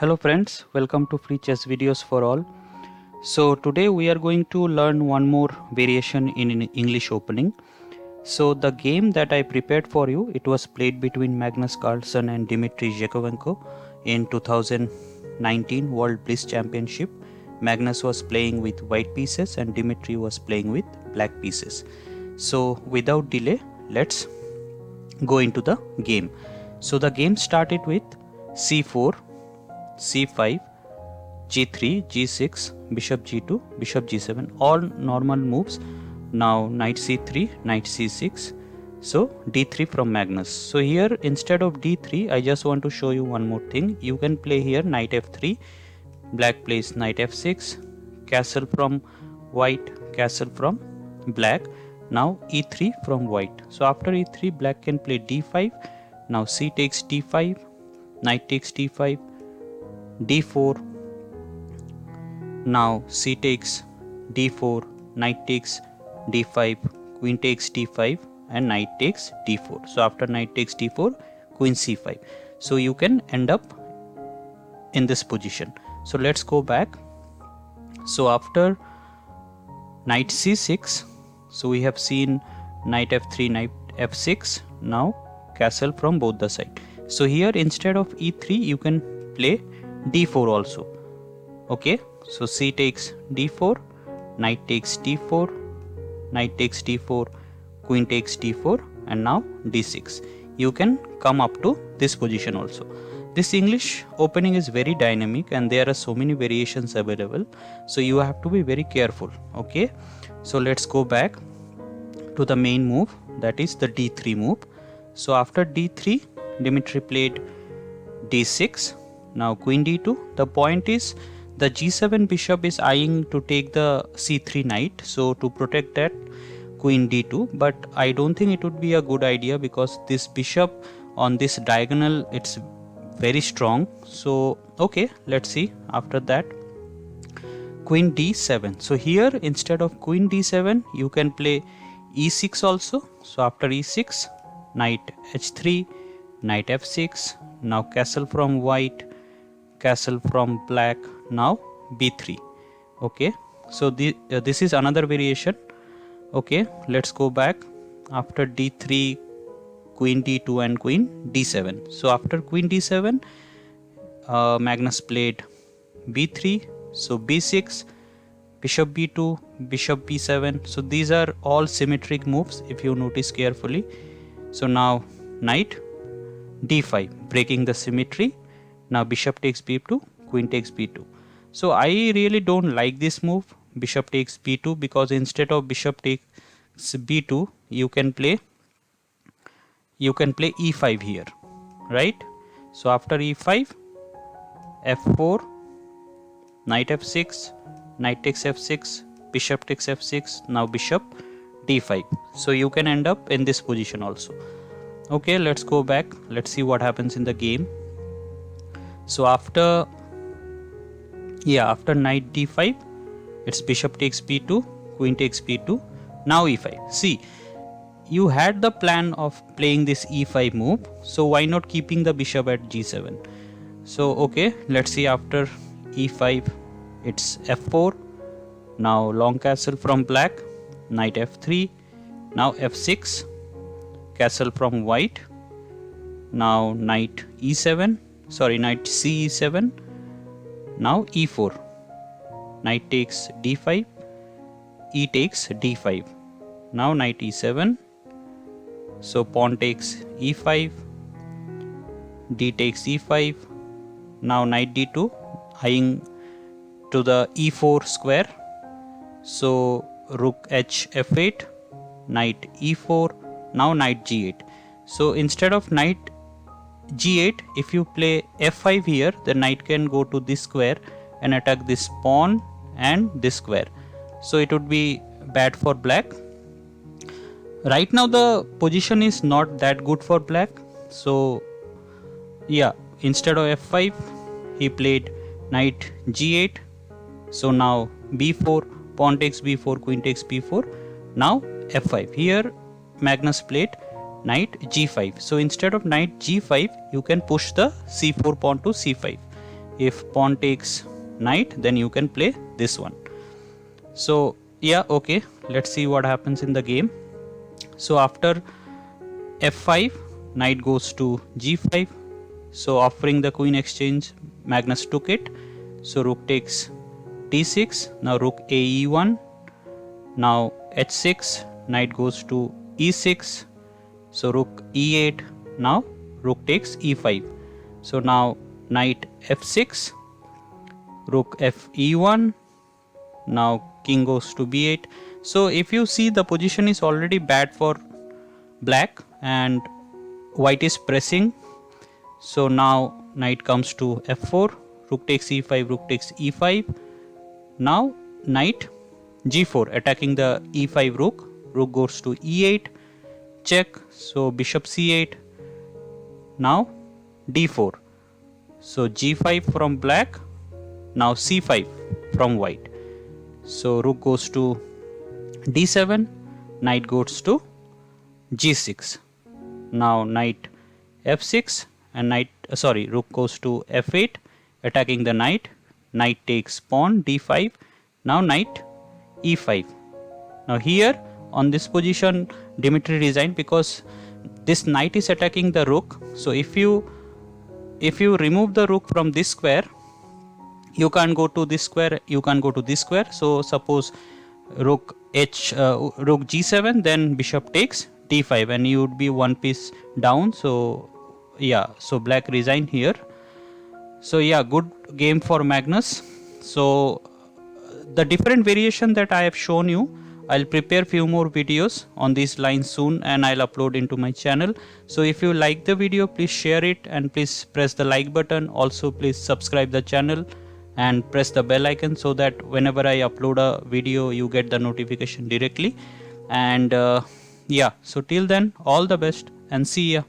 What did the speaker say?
Hello friends, welcome to free chess videos for all. So today we are going to learn one more variation in English opening. So the game that I prepared for you, it was played between Magnus Carlsen and Dmitry Yakovenko in 2019 World Bliss Championship. Magnus was playing with white pieces and Dmitry was playing with black pieces. So without delay, let's go into the game. So the game started with c4, c5, g3, g6, bishop g2, bishop g7, all normal moves. Now knight c3, knight c6, so d3 from Magnus. So here instead of d3, I just want to show you one more thing. You can play here knight f3, black plays knight f6, castle from white, castle from black. Now e3 from white. So after e3, black can play d5. Now c takes d5, knight takes d5, d4. Now c takes d4, knight takes d5, queen takes d5 and knight takes d4. So after knight takes d4, queen c5. So you can end up in this position. So let's go back. So after knight c6, so we have seen knight f3, knight f6. Now castle from both the side. So here instead of e3, you can play d4 also. Okay, so c takes d4, knight takes d4, knight takes d4, queen takes d4, and now d6. You can come up to this position also. This English opening is very dynamic and there are so many variations available, so you have to be very careful. Okay, so let's go back to the main move, that is the d3 move. So after d3, Dmitry played d6. Now queen d2. The point is the g7 bishop is eyeing to take the c3 knight, so to protect that, queen d2, but I don't think it would be a good idea because this bishop on this diagonal, it's very strong. So okay, let's see. After that, queen d7. So here instead of queen d7, you can play e6 also. So after e6, knight h3, knight f6. Now castle from white, castle from black. Now b3. Okay, so this is another variation. Okay, let's go back. After d3, queen d2 and queen d7. So after queen d7, Magnus played b3, so b6, bishop b2, bishop b7. So these are all symmetric moves if you notice carefully. So now knight d5, breaking the symmetry. Now bishop takes b2, queen takes b2. So I really don't like this move, bishop takes b2, because instead of bishop takes b2, you can play e5 here, right? So after e5, f4, knight f6, knight takes f6, bishop takes f6. Now bishop d5. So you can end up in this position also. Okay, let's go back. Let's see what happens in the game. So after knight d5, it's bishop takes b2, queen takes b2. Now e5. See, you had the plan of playing this e5 move, so why not keeping the bishop at g7? So okay, let's see. After e5, it's f4. Now long castle from black, knight f3. Now f6, castle from white. Now knight e7, knight c7. Now e4, knight takes d5, e takes d5. Now knight e7, so pawn takes e5, d takes e5. Now knight d2, eyeing to the e4 square. So rook h f8, knight e4. Now knight g8. So instead of knight g8, if you play f5 here, the knight can go to this square and attack this pawn and this square. So it would be bad for black. Right now the position is not that good for black. So yeah, instead of f5, he played knight g8. So now b4, pawn takes b4, queen takes b4. Now f5. Here Magnus played knight g5. So instead of knight g5, you can push the c4 pawn to c5. if pawn takes knight, then you can play this one. So yeah, okay, let's see what happens in the game. So after f5, knight goes to g5. So offering the queen exchange, Magnus took it. So rook takes d6. Now rook ae1. Now h6, knight goes to e6. So rook e8. Now rook takes e5. So now knight f6, rook fe1. Now king goes to b8. So if you see, the position is already bad for black and white is pressing. So now knight comes to f4, rook takes e5, rook takes e5. Now knight g4 attacking the e5 rook, rook goes to e8, check. So bishop c8. Now d4. So g5 from black, now c5 from white. So rook goes to d7, knight goes to g6. Now knight f6 and rook goes to f8 attacking the knight. Knight takes pawn d5. Now knight e5. Now here on this position Dmitry resigned because this knight is attacking the rook. So if you remove the rook from this square, you can't go to this square, you can't go to this square. So suppose rook g7, then bishop takes d5 and you would be one piece down. So yeah, so black resigned here. So yeah, good game for Magnus. So the different variation that I have shown you, I'll prepare few more videos on these lines soon and I'll upload into my channel. So if you like the video, please share it and please press the like button. Also please subscribe the channel and press the bell icon so that whenever I upload a video you get the notification directly. And yeah, so till then, all the best and see ya.